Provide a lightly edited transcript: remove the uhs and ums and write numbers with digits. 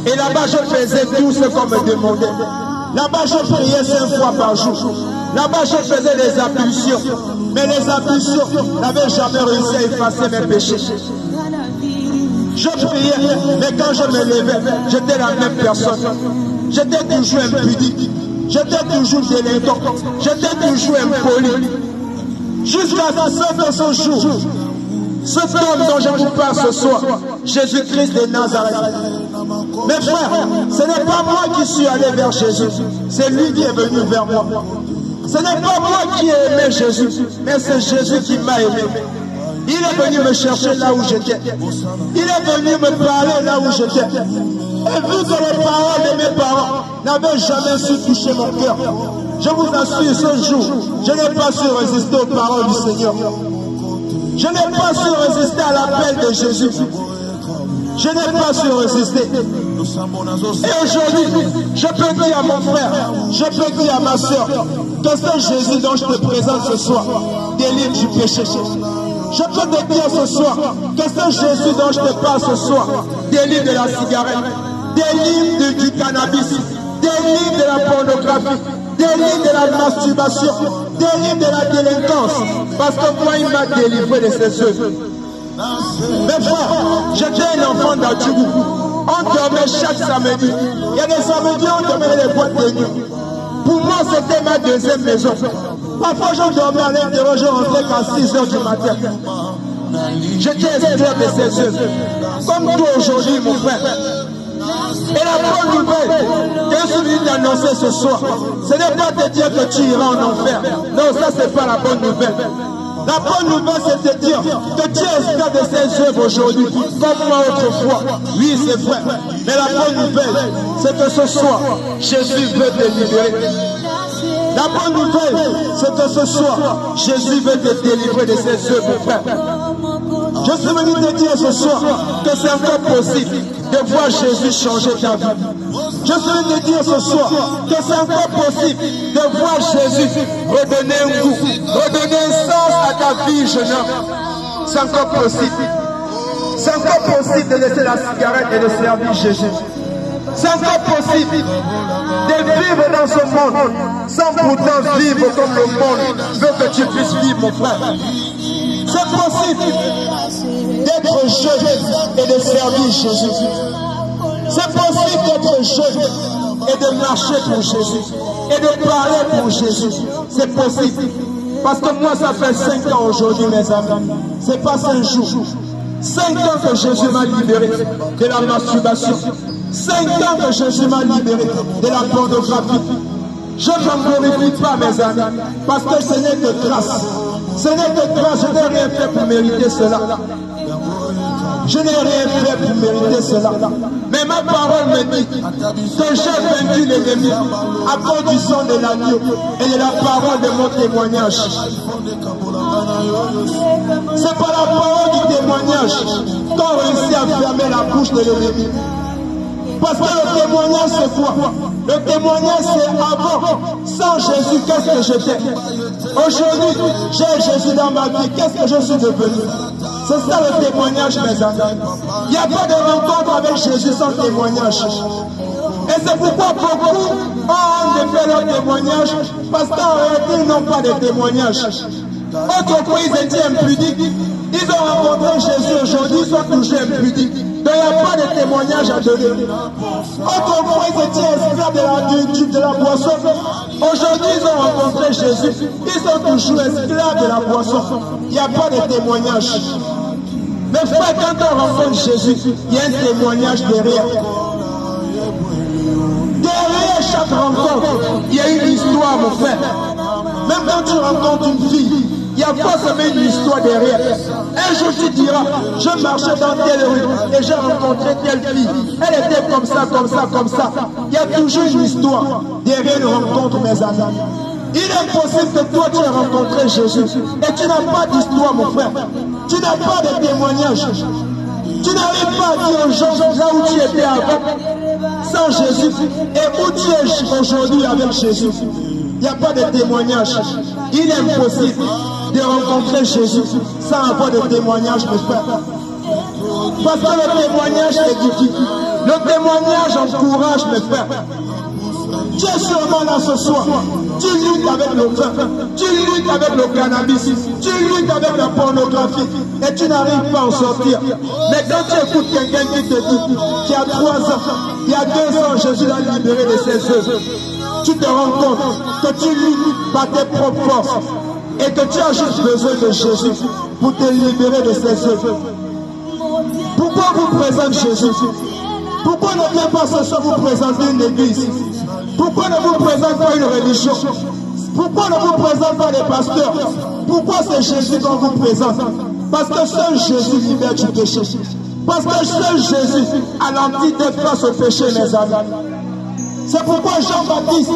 Et là-bas, je faisais tout ce qu'on me demandait. Là-bas, je priais 5 fois par jour. Là-bas, je faisais des ablutions. Mais les ablutions n'avaient jamais réussi à effacer mes péchés. Je priais, mais quand je me levais, j'étais la même personne. J'étais toujours impudique. J'étais toujours délinquant. J'étais toujours impoli. Jusqu'à ce jour, ce homme dont je vous parle ce soir, Jésus-Christ de Nazareth. Mes frères, ce n'est pas moi qui suis allé vers Jésus, c'est lui qui est venu vers moi. Ce n'est pas moi qui ai aimé Jésus, mais c'est Jésus qui m'a aimé. Il est venu me chercher là où j'étais. Il est venu me parler là où j'étais. Et vu que les paroles de mes parents n'avaient jamais su toucher mon cœur, je vous assure, ce jour, je n'ai pas su résister aux paroles du Seigneur. Je n'ai pas su résister à l'appel de Jésus. Je n'ai pas su résister. Et aujourd'hui, je peux dire à mon frère, je peux dire à ma soeur, que ce Jésus dont je te présente ce soir délivre du péché. Je peux te dire ce soir que ce Jésus dont je te parle ce soir délivre de la cigarette, délivre du cannabis, délivre de la pornographie, délivre de la masturbation, délivre de la délinquance. Parce que moi, il m'a délivré de ces œuvres. Mes frères, j'étais un enfant d'Adjougou. On dormait chaque samedi. Il y a des samedis, on dormait dans les boîtes de nuit. Pour moi, c'était ma deuxième maison. Parfois, je dormais à l'intérieur, je rentrais qu'à 6 h du matin. J'étais esclave de ces œuvres. Comme toi aujourd'hui, mon frère. Et la bonne nouvelle que je suis venu d'annoncer ce soir, ce n'est pas de dire que tu iras en enfer. Non, ça, c'est pas la bonne nouvelle. La bonne nouvelle, c'est de dire que tu es esclave de ces œuvres aujourd'hui, comme moi autrefois. Oui, c'est vrai. Mais la bonne nouvelle, c'est que ce soir, Jésus veut te libérer. La bonne nouvelle, c'est que ce soir, Jésus veut te délivrer de ses œuvres, frère. Je suis venu te dire ce soir que c'est encore possible de voir Jésus changer ta vie. Je suis venu te dire ce soir que c'est encore possible de voir Jésus redonner un goût, redonner un sens à ta vie, jeune homme. C'est encore possible. C'est encore possible de laisser la cigarette et de servir Jésus. C'est encore possible de vivre dans ce monde sans pourtant vivre comme le monde veut que tu puisses vivre, mon frère. C'est possible d'être jeune et de servir Jésus. C'est possible d'être jeune et de marcher pour Jésus et de parler pour Jésus. C'est possible. Parce que moi, ça fait 5 ans aujourd'hui, mes amis. C'est pas 5 jours. 5 ans que Jésus m'a libéré de la masturbation. 5 ans que Jésus m'a libéré de la pornographie. Je ne m'en glorifie pas, mes amis, parce que ce n'est que grâce. Ce n'est que grâce, je n'ai rien fait pour mériter cela. Je n'ai rien fait pour mériter cela. Mais ma parole me dit que j'ai vaincu l'ennemi à cause du sang de l'agneau et de la parole de mon témoignage. C'est par la parole du témoignage qu'on réussit à fermer la bouche de l'ennemi. Parce que le témoignage, c'est quoi? Le témoignage, c'est avant. Sans Jésus, qu'est-ce que j'étais? Aujourd'hui, j'ai Jésus dans ma vie. Qu'est-ce que je suis devenu? C'est ça le témoignage, mes amis. Il n'y a pas de rencontre avec Jésus sans témoignage. Et c'est pourquoi beaucoup ont de faire leur témoignage, parce qu'en réalité, ils n'ont pas de témoignage. Autrefois, ils étaient impudiques. Ils ont rencontré Jésus aujourd'hui, ils sont toujours impudiques. Donc il n'y a pas de témoignage à donner. Autrefois, ils étaient esclaves de la boisson. Aujourd'hui, ils ont rencontré Jésus. Ils sont toujours esclaves de la boisson. Il n'y a pas de témoignage. Mais frère, quand on rencontre Jésus, il y a un témoignage derrière. Derrière chaque rencontre, il y a une histoire, mon frère. Même quand tu rencontres une fille, il y a forcément une histoire derrière. Un jour tu diras, je marchais dans telle rue et j'ai rencontré telle fille. Elle était comme ça, comme ça, comme ça. Il y a toujours une histoire derrière une rencontre, mes amis. Il est possible que toi tu aies rencontré Jésus et tu n'as pas d'histoire, mon frère. Tu n'as pas de témoignage. Tu n'arrives pas à dire aux gens là où tu étais avant, sans Jésus, et où tu es aujourd'hui avec Jésus. Il n'y a pas de témoignage. Il est impossible de rencontrer Jésus sans avoir de témoignage, mes frères. Parce que le témoignage édifie. Le témoignage encourage mes frères. Tu es sûrement là ce soir. Tu luttes avec le vin, tu luttes avec le cannabis, tu luttes avec la pornographie et tu n'arrives pas à en sortir. Mais quand tu écoutes quelqu'un qui te dit qu'il y a 3 ans, il y a 2 ans, Jésus l'a libéré de ses œuvres, tu te rends compte que tu luttes par tes propres forces et que tu as juste besoin de Jésus pour te libérer de ses œuvres. Pourquoi vous présente Jésus? Pourquoi ne vient pas ce soir vous présenter une église? Pourquoi ne vous présente pas une religion? Pourquoi ne vous présente pas les pasteurs? Pourquoi c'est Jésus qu'on vous présente? Parce que seul Jésus libère du péché. Parce que seul Jésus a l'antidote face au péché, mes amis. C'est pourquoi Jean-Baptiste